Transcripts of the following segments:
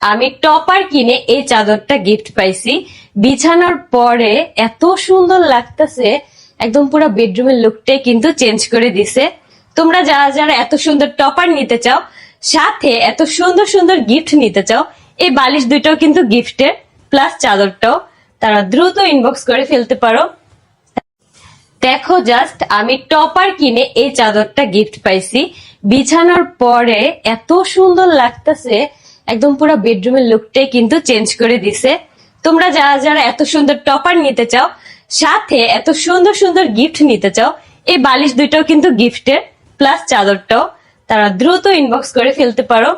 আমি টপার কিনে এই চাদরটা গিফট পাইছি। বিছানোর পরে এত সুন্দর লাগতেছে, একদম পুরো বেডরুমের লুকটাই কিন্তু চেঞ্জ করে দিছে। তোমরা যারা যারা এত সুন্দর টপার নিতে চাও, সাথে এত সুন্দর সুন্দর গিফট নিতে চাও, এই বালিশ দুইটাও কিন্তু গিফটের, প্লাস চাদরটাও, তারা দ্রুত ইনবক্স করে ফেলতে পারো। দেখো জাস্ট, আমি টপার কিনে এই চাদরটা গিফট পাইছি। বিছানোর পরে এত সুন্দর লাগতেছে, একদম পুরো বেডরুমের লুকটাই কিন্তু চেঞ্জ করে দিছে। তোমরা যারা যারা এত সুন্দর টপার নিতে চাও, সাথে এত সুন্দর সুন্দর গিফট নিতে চাও, এই বালিশ দুইটাও কিন্তু গিফটের, প্লাস চাদরটাও, তারা দ্রুত ইনবক্স করে ফেলতে পারো।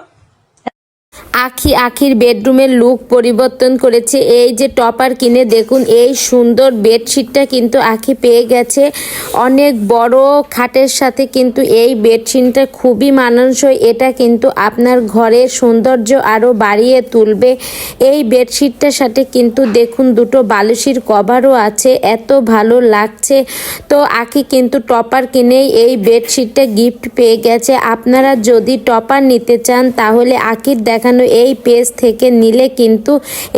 আখির বেডরুমের লুক পরিবর্তন করেছে। এই যে টপার কিনে দেখুন, এই সুন্দর বেডশিটটা কিন্তু আখি পেয়ে গেছে। অনেক বড় খাটের সাথে কিন্তু এই বেডশিটটা খুবই মানানসই। এটা কিন্তু আপনার ঘরের সৌন্দর্য আরও বাড়িয়ে তুলবে। এই বেডশিটটার সাথে কিন্তু দেখুন দুটো বালিশের কভারও আছে, এত ভালো লাগছে। তো আখি কিন্তু টপার কিনেই এই বেডশিটটা গিফট পেয়ে গেছে। আপনারা যদি টপার নিতে চান তাহলে আখির দেখানো এই পেজ থেকে নিলে কিন্তু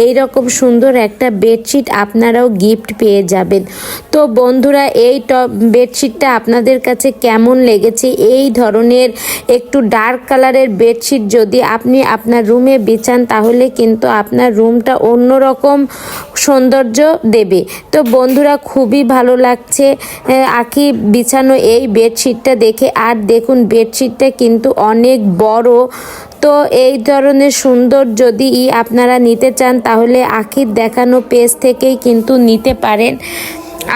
এই রকম সুন্দর একটা বেডশিট আপনারাও গিফট পেয়ে যাবেন। তো বন্ধুরা, এই বেডশিটটা আপনাদের কাছে কেমন লেগেছে? এই ধরনের একটু ডার্ক কালারের বেডশিট যদি আপনি আপনার রুমে বিছান তাহলে কিন্তু আপনার রুমটা অন্যরকম সৌন্দর্য দেবে। তো বন্ধুরা, খুবই ভালো লাগছে আখি বিছানো এই বেডশিটটা দেখে। আর দেখুন, বেডশিটটা কিন্তু অনেক বড়। তো এই ধরনের সুন্দর যদি আপনারা নিতে চান তাহলে আখির দেখানো পেজ থেকেই কিন্তু নিতে পারেন।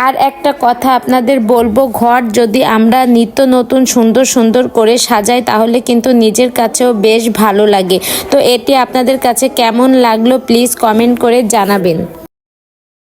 আর একটা কথা আপনাদের বলবো, ঘর যদি আমরা নিত্য নতুন সুন্দর সুন্দর করে সাজাই তাহলে কিন্তু নিজের কাছেও বেশ ভালো লাগে। তো এটি আপনাদের কাছে কেমন লাগলো প্লিজ কমেন্ট করে জানাবেন।